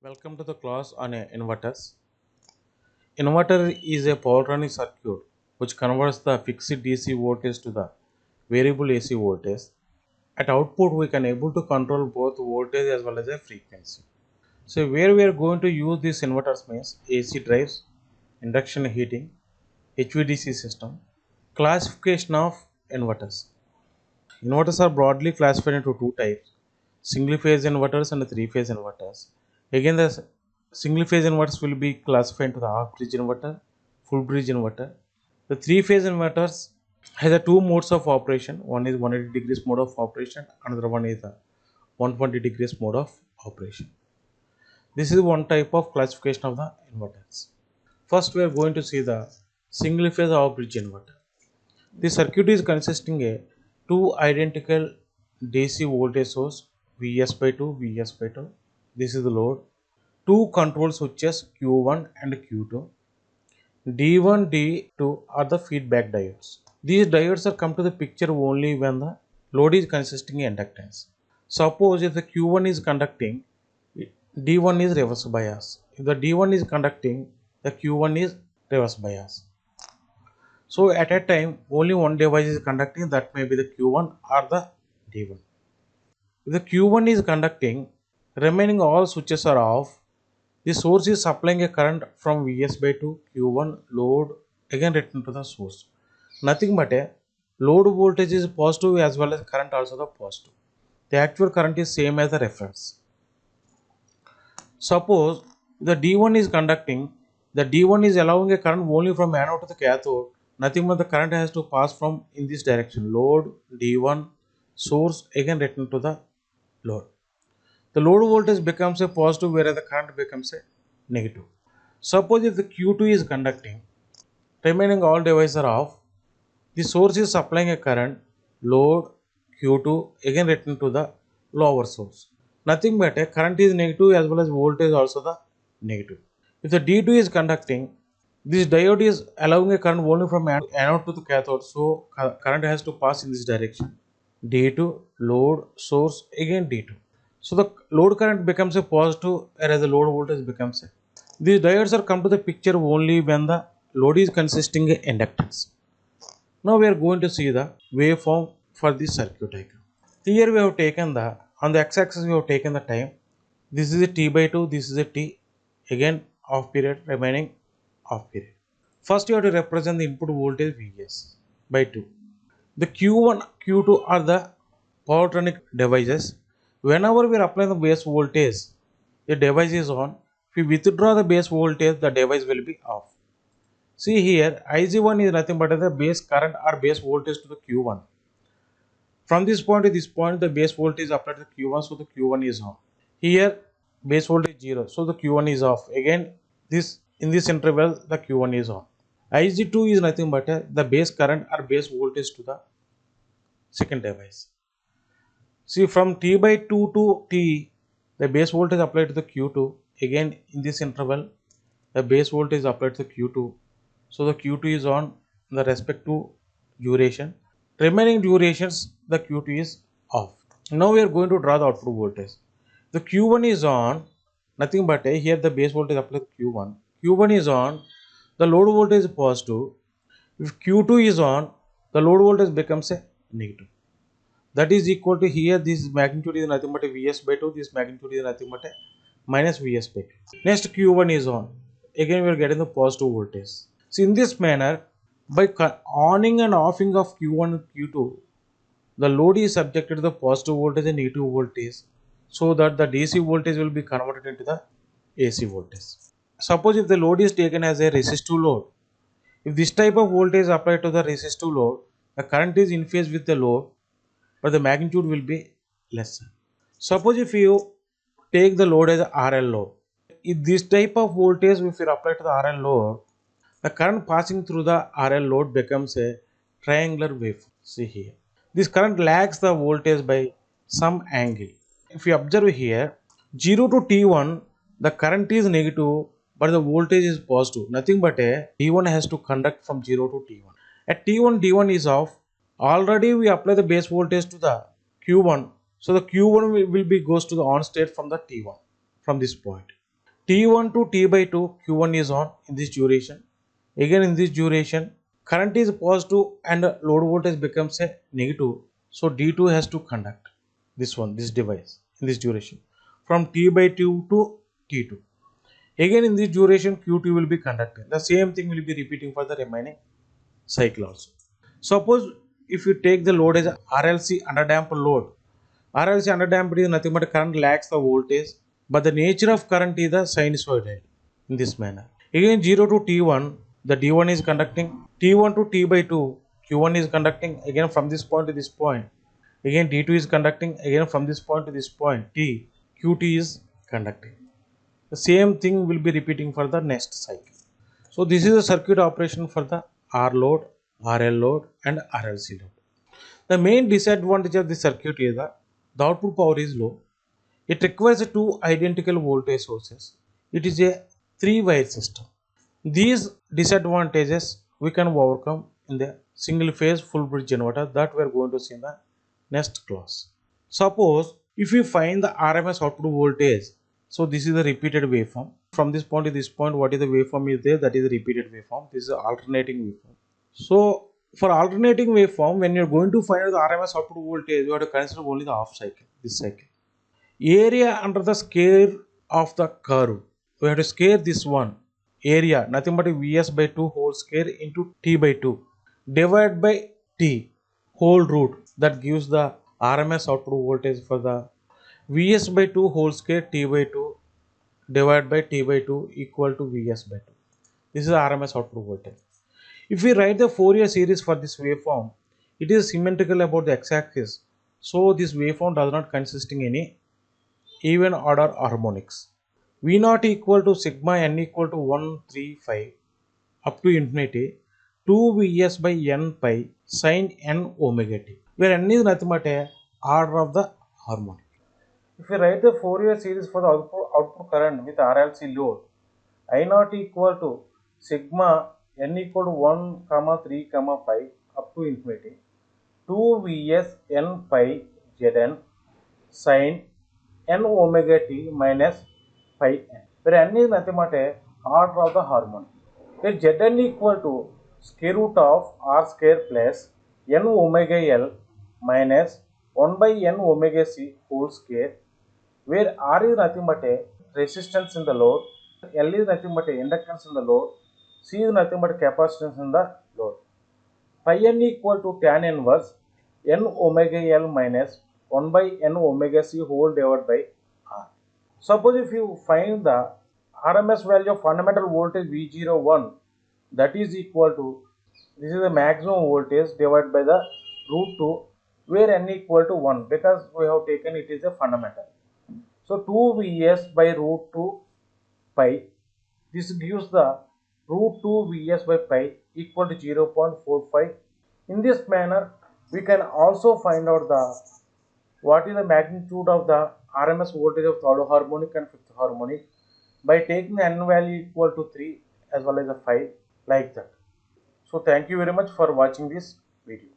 Welcome to the class on inverters. Inverter is a power running circuit which converts the fixed DC voltage to the variable AC voltage. At output, we can able to control both voltage as well as a frequency. So where we are going to use these inverters means AC drives, induction heating, HVDC system. Classification of inverters. Inverters are broadly classified into two types: single phase inverters and three phase inverters. Again, the single phase inverters will be classified into the half bridge inverter, full bridge inverter. The three phase inverters has a two modes of operation. One is 180 degrees mode of operation, another one is the 120 degrees mode of operation. This is one type of classification of the inverters. First, we are going to see the single phase half bridge inverter. The circuit is consisting of two identical DC voltage source Vs by 2, Vs by 2. This is the load. Two control switches Q1 and Q2. D1, D2 are the feedback diodes. These diodes are come to the picture only when the load is consisting of inductance. Suppose if the Q1 is conducting, D1 is reverse bias. If the D1 is conducting, the Q1 is reverse bias. So at a time only one device is conducting, that may be the Q1 or the D1. If the Q1 is conducting, remaining all switches are off. The source is supplying a current from Vs by 2 Q1 load again written to the source. Nothing but a load voltage is positive as well as current also the positive. The actual current is same as the reference. Suppose the D1 is conducting, the D1 is allowing a current only from anode to the cathode. Nothing but the current has to pass from in this direction. Load D1 source again written to the load. The load voltage becomes a positive whereas the current becomes a negative. Suppose if the Q2 is conducting, remaining all devices are off. The source is supplying a current, load Q2 again written to the lower source. Nothing but a current is negative as well as voltage also the negative. If the D2 is conducting, this diode is allowing a current only from anode to the cathode, so current has to pass in this direction. D2 load source again D2. So the load current becomes a positive whereas the load voltage becomes a. These diodes are come to the picture only when the load is consisting of inductance. Now we are going to see the waveform for this circuit diagram. Here we have taken the, on the x-axis we have taken the time. This is a t by 2, this is a t, again off period, remaining off period. First you have to represent the input voltage Vs by 2. The Q1, Q2 are the power devices. Whenever we are applying the base voltage, the device is on. If we withdraw the base voltage, the device will be off. See here, Ig1 is nothing but the base current or base voltage to the Q1. From this point to this point, the base voltage is applied to the Q1, so the Q1 is on. Here, base voltage 0, so the Q1 is off. Again, in this interval, the Q1 is on. Ig2 is nothing but the base current or base voltage to the second device. See, from T by 2 to T, the base voltage applied to the Q2. Again, in this interval, the base voltage is applied to the Q2. So the Q2 is on the respective duration. Remaining durations, the Q2 is off. Now we are going to draw the output voltage. The Q1 is on, nothing but here the base voltage applied to Q1. Q1 is on, the load voltage is positive. If Q2 is on, the load voltage becomes a negative. That is equal to here, this magnitude is nothing but a Vs by 2, this magnitude is nothing but a minus Vs by 2. Next Q1 is on, again we are getting the positive voltage. So in this manner, by onning and offing of Q1 and Q2, the load is subjected to the positive voltage and negative voltage, so that the DC voltage will be converted into the AC voltage. Suppose if the load is taken as a resistive load, if this type of voltage is applied to the resistive load, the current is in phase with the load, but the magnitude will be lesser. Suppose if you take the load as a RL load, if this type of voltage if you apply to the RL load, the current passing through the RL load becomes a triangular waveform. See here. This current lags the voltage by some angle. If you observe here, 0 to T1, the current is negative, but the voltage is positive. Nothing but a T1 has to conduct from 0 to T1. At T1, D1 is off. Already we apply the base voltage to the Q1. So the Q1 will be goes to the on state from the T1, from this point. T1 to T by 2 Q1 is on in this duration. Again in this duration current is positive and load voltage becomes a negative. So D2 has to conduct this device in this duration from T by 2 to T2. Again in this duration Q2 will be conducting. The same thing will be repeating for the remaining cycle also. Suppose if you take the load as a RLC underdamped load, RLC underdamped is nothing but current lags the voltage, but the nature of current is the sinusoidal in this manner. Again 0 to T1, the D1 is conducting, T1 to T by 2, Q1 is conducting again from this point to this point. Again D2 is conducting again from this point to this point, T, QT is conducting. The same thing will be repeating for the next cycle. So this is a circuit operation for the R load, RL load and RLC load. The main disadvantage of the circuit is that the output power is low. It requires two identical voltage sources. It is a three-wire system. These disadvantages we can overcome in the single phase full bridge inverter that we are going to see in the next class. Suppose if we find the RMS output voltage, so this is the repeated waveform. From this point to this point, what is the waveform is there? That is the repeated waveform. This is alternating waveform. So for alternating waveform, when you are going to find the RMS output voltage, you have to consider only the half cycle, this cycle. Area under the square of the curve, we have to square this one. Area, nothing but Vs by 2 whole square into T by 2. Divided by T whole root. That gives the RMS output voltage for the Vs by 2 whole square T by 2 divided by T by 2 equal to Vs by 2. This is RMS output voltage. If we write the Fourier series for this waveform, it is symmetrical about the x-axis. So this waveform does not consisting any even order harmonics. V naught equal to sigma n equal to 135 up to infinity 2 Vs by n pi sin n omega t, where n is nothing but a order of the harmonic. If we write the Fourier series for the output current with RLC load, I naught equal to sigma n equal to 1 comma 3 comma 5 up to infinity 2 Vs n pi Zn sin n omega t minus phi n, where n is nothing but a order of the harmonic. Where Zn equal to square root of r square plus n omega l minus 1 by n omega c whole square, where r is nothing but a resistance in the load, L is nothing but a inductance in the load, C is nothing but capacitance in the load. Phi n equal to tan inverse n omega l minus 1 by n omega c whole divided by r. Suppose if you find the RMS value of fundamental voltage V01, that is equal to, this is the maximum voltage divided by the root 2, where n equal to 1, because we have taken it is a fundamental. So 2 Vs by root 2 pi, this gives the root 2 Vs by pi equal to 0.45. In this manner, we can also find out the what is the magnitude of the RMS voltage of third harmonic and fifth harmonic by taking the n value equal to 3 as well as a 5, like that. So thank you very much for watching this video.